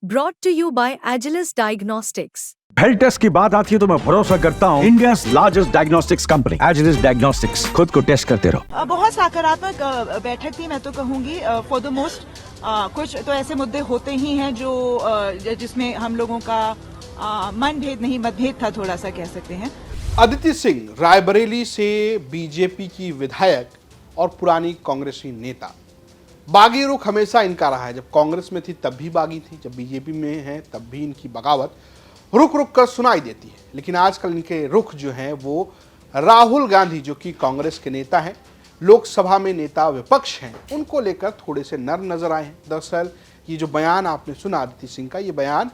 Brought to you by Agilus Diagnostics. Health test की बात आती है तो मैं भरोसा करता हूँ India's largest diagnostics company Agilus diagnostics. खुद को टेस्ट करते रहो। बहुत सकारात्मक बैठक थी, मैं तो कहूंगी फॉर द मोस्ट। कुछ तो ऐसे मुद्दे होते ही हैं जो जिसमें हम लोगों का मनभेद नहीं मतभेद था, थोड़ा सा कह सकते हैं। अदिति सिंह रायबरेली से बीजेपी की विधायक और पुरानी कांग्रेसी नेता। बागी रुख हमेशा इनका रहा है। जब कांग्रेस में थी तब भी बागी थी, जब बीजेपी में है तब भी इनकी बगावत रुक रुक कर सुनाई देती है। लेकिन आजकल इनके रुख जो हैं वो राहुल गांधी, जो कि कांग्रेस के नेता हैं, लोकसभा में नेता विपक्ष हैं, उनको लेकर थोड़े से नर्म नजर आए हैं। दरअसल ये जो बयान आपने सुना अदिति सिंह का, ये बयान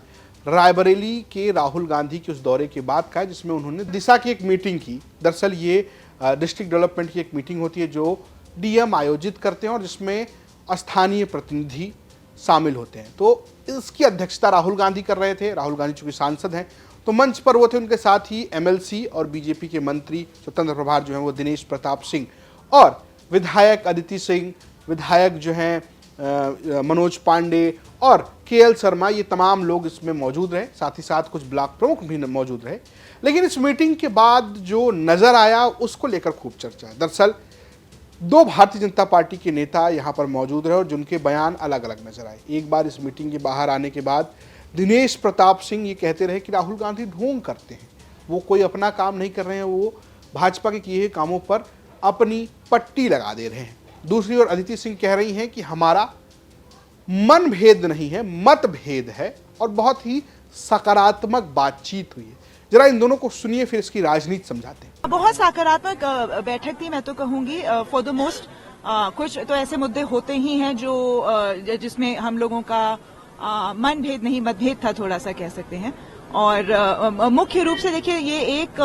रायबरेली के राहुल गांधी के उस दौरे के बाद का है जिसमें उन्होंने दिशा की एक मीटिंग की। दरअसल ये डिस्ट्रिक्ट डेवलपमेंट की एक मीटिंग होती है जो डीएम आयोजित करते हैं और जिसमें स्थानीय प्रतिनिधि शामिल होते हैं। तो इसकी अध्यक्षता राहुल गांधी कर रहे थे। राहुल गांधी चूंकि सांसद हैं तो मंच पर वो थे, उनके साथ ही एमएलसी और बीजेपी के मंत्री स्वतंत्र प्रभार जो हैं वो दिनेश प्रताप सिंह और विधायक अदिति सिंह, विधायक जो हैं मनोज पांडे और केएल शर्मा, ये तमाम लोग इसमें मौजूद रहे। साथ ही साथ कुछ ब्लॉक प्रमुख भी मौजूद रहे। लेकिन इस मीटिंग के बाद जो नजर आया उसको लेकर खूब चर्चा है। दरअसल दो भारतीय जनता पार्टी के नेता यहाँ पर मौजूद रहे और जिनके बयान अलग अलग नजर आए। एक बार इस मीटिंग के बाहर आने के बाद दिनेश प्रताप सिंह ये कहते रहे कि राहुल गांधी ढोंग करते हैं, वो कोई अपना काम नहीं कर रहे हैं, वो भाजपा के किए कामों पर अपनी पट्टी लगा दे रहे हैं। दूसरी ओर अदिति सिंह कह रही हैं कि हमारा मनभेद नहीं है, मतभेद है और बहुत ही सकारात्मक बातचीत हुई है। जरा इन दोनों को सुनिए, फिर इसकी राजनीति समझाते हैं। बहुत सकारात्मक बैठक थी, मैं तो कहूंगी फॉर द मोस्ट। कुछ तो ऐसे मुद्दे होते ही हैं जो जिसमें हम लोगों का मनभेद नहीं मतभेद था, थोड़ा सा कह सकते हैं। और मुख्य रूप से देखिए, ये एक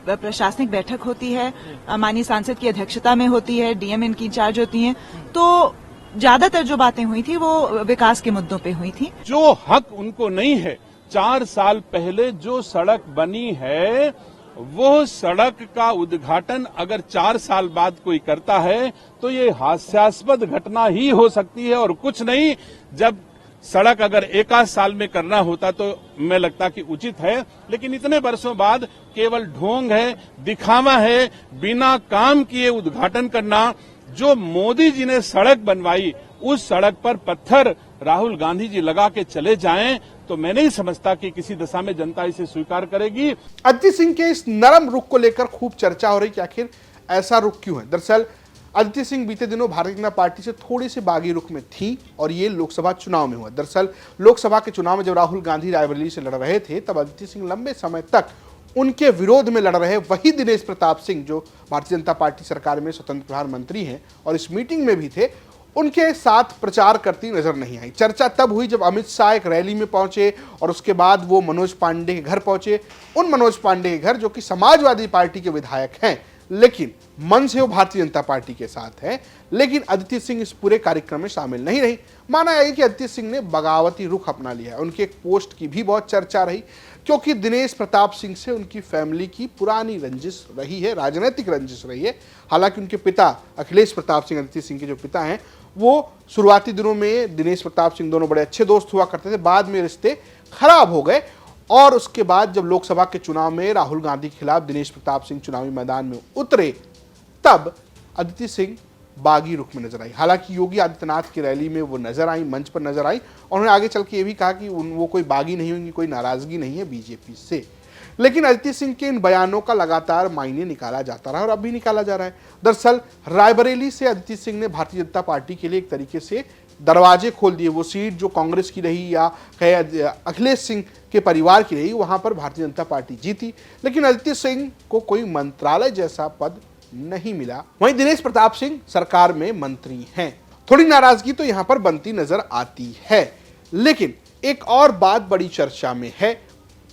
प्रशासनिक बैठक होती है, माननीय सांसद की अध्यक्षता में होती है, डीएम इनकी इंचार्ज होती हैं। तो ज्यादातर जो बातें हुई थी वो विकास के मुद्दों पे हुई थी। जो हक उनको नहीं है, 4 साल पहले जो सड़क बनी है वो सड़क का उद्घाटन अगर 4 साल बाद कोई करता है तो ये हास्यास्पद घटना ही हो सकती है और कुछ नहीं। जब सड़क अगर 1 साल में करना होता तो मैं लगता कि उचित है, लेकिन इतने वर्षों बाद केवल ढोंग है, दिखावा है, बिना काम किए उद्घाटन करना। जो मोदी जी ने सड़क बनवाई उस सड़क पर पत्थर राहुल गांधी जी लगा के चले जाएं तो मैं नहीं समझता कि किसी दशा में जनता इसे स्वीकार करेगी। अदिति सिंह के इस नरम रुख को लेकर खूब चर्चा हो रही कि आखिर ऐसा रुख क्यों है। दरअसल अदिति सिंह बीते दिनों भारतीय जनता पार्टी से थोड़ी सी बागी रुख में थी और ये लोकसभा चुनाव में हुआ। दरअसल लोकसभा के चुनाव में जब राहुल गांधी रायबरेली से लड़ रहे थे तब अदिति सिंह लंबे समय तक उनके विरोध में लड़ रहे वही दिनेश प्रताप सिंह, जो भारतीय जनता पार्टी सरकार में स्वतंत्र प्रभार मंत्री हैं और इस मीटिंग में भी थे, उनके साथ प्रचार करती नजर नहीं आई। चर्चा तब हुई जब अमित शाह एक रैली में पहुंचे और उसके बाद वो मनोज पांडे के घर पहुंचे। उन मनोज पांडे के घर, जो कि समाजवादी पार्टी के विधायक हैं, लेकिन मन से वो भारतीय जनता पार्टी के साथ हैं, लेकिन अदिति सिंह इस पूरे कार्यक्रम में शामिल नहीं रही। माना है कि अदिति सिंह ने बगावती रुख अपना लिया है। उनकी एक पोस्ट की भी बहुत चर्चा रही क्योंकि दिनेश प्रताप सिंह से उनकी फैमिली की पुरानी रंजिश रही है, राजनीतिक रंजिश रही है। हालांकि उनके पिता अखिलेश प्रताप सिंह, अदिति सिंह के जो पिता हैं, वो शुरुआती दिनों में दिनेश प्रताप सिंह दोनों बड़े अच्छे दोस्त हुआ करते थे। बाद में रिश्ते खराब हो गए और उसके बाद जब लोकसभा के चुनाव में राहुल गांधी के खिलाफ दिनेश प्रताप सिंह चुनावी मैदान में उतरे तब अदिति सिंह बागी रुख में नजर आई। हालांकि योगी आदित्यनाथ की रैली में वो नजर आई, मंच पर नजर आई और उन्होंने आगे चल के ये भी कहा कि वो कोई बागी नहीं होंगी, कोई नाराजगी नहीं है बीजेपी से। लेकिन अदिति सिंह के इन बयानों का लगातार मायने निकाला जाता रहा और अब भी निकाला जा रहा है। दरअसल रायबरेली से अदिति सिंह ने भारतीय जनता पार्टी के लिए एक तरीके से दरवाजे खोल दिए। वो सीट जो कांग्रेस की रही या कहे अखिलेश सिंह के परिवार की रही, वहां पर भारतीय जनता पार्टी जीती, लेकिन अदिति सिंह को कोई मंत्रालय जैसा पद नहीं मिला। वहीं दिनेश प्रताप सिंह सरकार में मंत्री हैं। थोड़ी नाराजगी तो यहां पर बनती नजर आती है। लेकिन एक और बात बड़ी चर्चा में है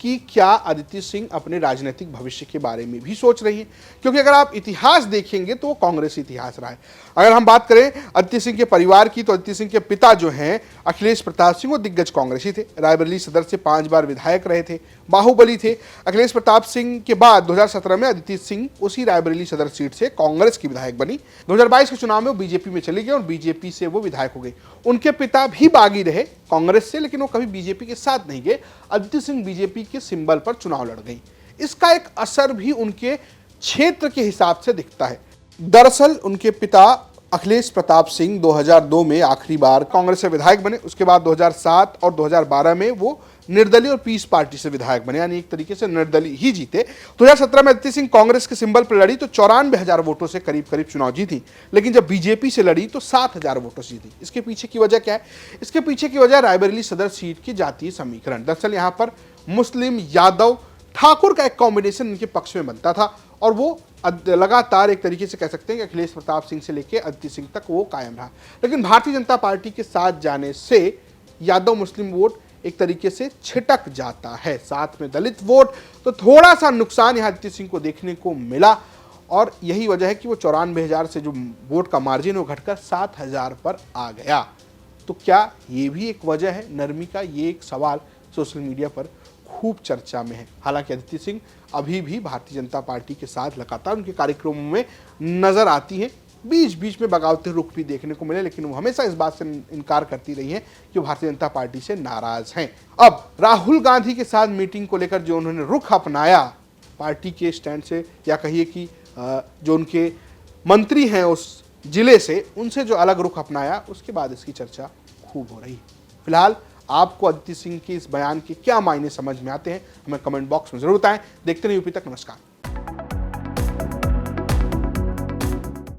कि क्या अदिति सिंह अपने राजनीतिक भविष्य के बारे में भी सोच रही हैं, क्योंकि अगर आप इतिहास देखेंगे तो वो कांग्रेस इतिहास रहा है। अगर हम बात करें अदिति सिंह के परिवार की, तो अदिति सिंह के पिता जो हैं अखिलेश प्रताप सिंह, वो दिग्गज कांग्रेसी थे, रायबरेली सदर से 5 बार विधायक रहे थे, बाहुबली थे। अखिलेश प्रताप सिंह के बाद 2017 में अदिति सिंह उसी रायबरेली सदर सीट से कांग्रेस की विधायक बनी। 2022 के चुनाव में वो बीजेपी में चली गई और बीजेपी से वो विधायक हो गई। उनके पिता भी बागी रहे कांग्रेस से, लेकिन वो कभी बीजेपी के साथ नहीं गए। अदिति सिंह बीजेपी के सिंबल पर चुनाव लड़ गई। इसका एक असर भी उनके क्षेत्र के हिसाब से दिखता है। दरअसल उनके पिता अखिलेश प्रताप सिंह 2002 में आखिरी बार कांग्रेस से विधायक बने। उसके बाद 2007 और 2012 में वो निर्दलीय और पीस पार्टी से विधायक बने, यानी एक तरीके से निर्दलीय ही जीते। 2017 में अदिति सिंह कांग्रेस के सिंबल पर लड़ी तो 94,000 वोटों से करीब करीब चुनाव जीती, लेकिन जब बीजेपी से लड़ी तो 7,000 वोटों से जीती। इसके पीछे की वजह क्या है? इसके पीछे की वजह रायबरेली सदर सीट की जातीय समीकरण। दरअसल यहाँ पर मुस्लिम, यादव, ठाकुर का एक कॉम्बिनेशन इनके पक्ष में बनता था और वो लगातार एक तरीके से कह सकते हैं कि अखिलेश प्रताप सिंह से लेकर अदिति सिंह तक वो कायम रहा। लेकिन भारतीय जनता पार्टी के साथ जाने से यादव मुस्लिम वोट एक तरीके से छिटक जाता है, साथ में दलित वोट, तो थोड़ा सा नुकसान यहाँ अदिति सिंह को देखने को मिला और यही वजह है कि वो 94,000 से जो वोट का मार्जिन वो घटकर 7,000 पर आ गया। तो क्या ये भी एक वजह है नरमी का? ये एक सवाल सोशल मीडिया पर खूब चर्चा में है। हालांकि अदिति सिंह अभी भी भारतीय जनता पार्टी के साथ लगातार उनके कार्यक्रमों में नजर आती हैं। बीच बीच में बगावती रुख भी देखने को मिले, लेकिन वो हमेशा इस बात से इनकार करती रही हैं कि वो भारतीय जनता पार्टी से नाराज हैं। अब राहुल गांधी के साथ मीटिंग को लेकर जो उन्होंने रुख अपनाया पार्टी के स्टैंड से, या कहिए कि जो उनके मंत्री हैं उस जिले से, उनसे जो अलग रुख अपनाया, उसके बाद इसकी चर्चा खूब हो रही है। फिलहाल आपको अदिति सिंह के इस बयान के क्या मायने समझ में आते हैं, हमें कमेंट बॉक्स में जरूर बताएं। देखते रहिए यूपी तक। नमस्कार।